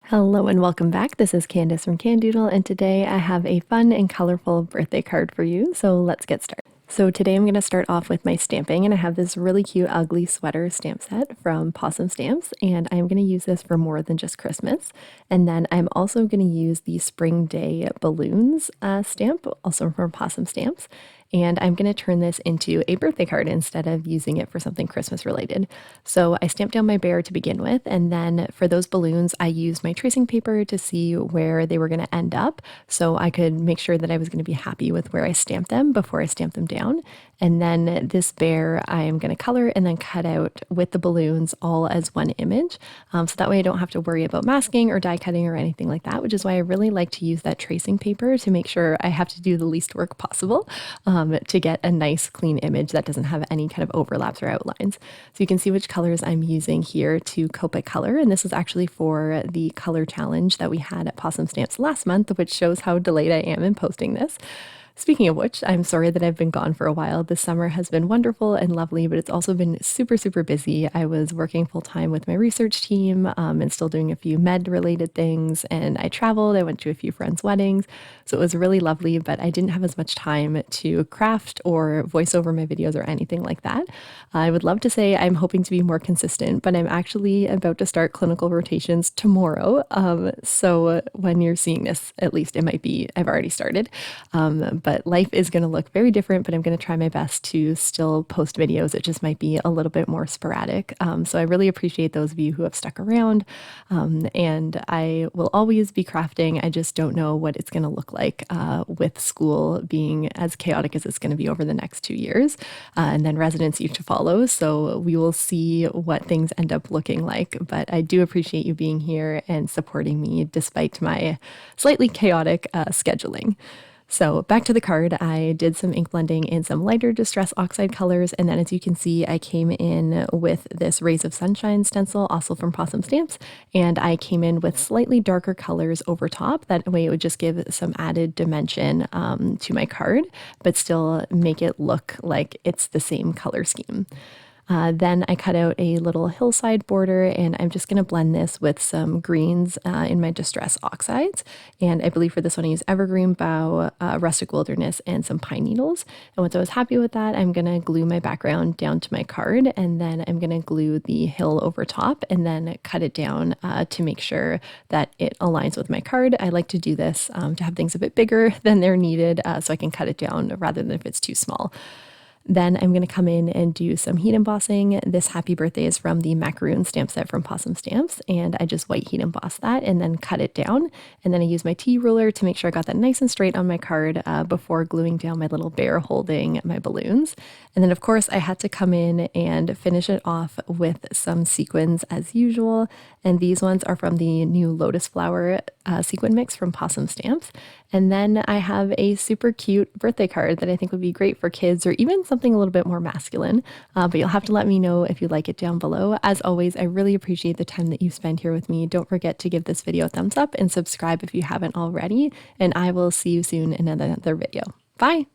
Hello and welcome back. This is Candace from Candoodle, and today I have a fun and colorful birthday card for you, so let's get started. So today I'm going to start off with my stamping, and I have this really cute ugly sweater stamp set from Pawsome Stamps, and I'm going to use this for more than just Christmas. And then I'm also going to use the Spring Day Balloons stamp, also from Pawsome Stamps. And I'm going to turn this into a birthday card instead of using it for something Christmas related. So I stamped down my bear to begin with, and then for those balloons, I used my tracing paper to see where they were going to end up so I could make sure that I was going to be happy with where I stamped them before I stamped them down. And then this bear I am going to color and then cut out with the balloons all as one image. So that way I don't have to worry about masking or die cutting or anything like that, which is why I really like to use that tracing paper to make sure I have to do the least work possible to get a nice clean image that doesn't have any kind of overlaps or outlines. So you can see which colors I'm using here to cope a color. And this is actually for the color challenge that we had at Pawsome Stamps last month, which shows how delayed I am in posting this. Speaking of which, I'm sorry that I've been gone for a while. This summer has been wonderful and lovely, but it's also been super, super busy. I was working full time with my research team and still doing a few med related things. And I traveled, I went to a few friends' weddings. So it was really lovely, but I didn't have as much time to craft or voice over my videos or anything like that. I would love to say I'm hoping to be more consistent, but I'm actually about to start clinical rotations tomorrow. So when you're seeing this, at least it might be, I've already started. But life is going to look very different, but I'm going to try my best to still post videos. It just might be a little bit more sporadic. So I really appreciate those of you who have stuck around. And I will always be crafting. I just don't know what it's going to look like with school being as chaotic as it's going to be over the next 2 years. And then residency to follow. So we will see what things end up looking like. But I do appreciate you being here and supporting me despite my slightly chaotic scheduling. So back to the card, I did some ink blending in some lighter Distress Oxide colors, and then as you can see, I came in with this Rays of Sunshine stencil, also from Pawsome Stamps, and I came in with slightly darker colors over top. That way it would just give some added dimension to my card, but still make it look like it's the same color scheme. Then I cut out a little hillside border, and I'm just going to blend this with some greens in my Distress Oxides. And I believe for this one I use Evergreen Bough, Rustic Wilderness, and some pine needles. And once I was happy with that, I'm going to glue my background down to my card, and then I'm going to glue the hill over top and then cut it down to make sure that it aligns with my card. I like to do this to have things a bit bigger than they're needed so I can cut it down rather than if it's too small. Then I'm going to come in and do some heat embossing. This happy birthday is from the Macarons stamp set from Pawsome Stamps, and I just white heat emboss that and then cut it down. And then I use my T ruler to make sure I got that nice and straight on my card before gluing down my little bear holding my balloons. And then of course I had to come in and finish it off with some sequins as usual. And these ones are from the new Lotus flower sequin mix from Pawsome Stamps. And then I have a super cute birthday card that I think would be great for kids or even something a little bit more masculine. But you'll have to let me know if you like it down below. As always, I really appreciate the time that you spend here with me. Don't forget to give this video a thumbs up and subscribe if you haven't already. And I will see you soon in another video. Bye!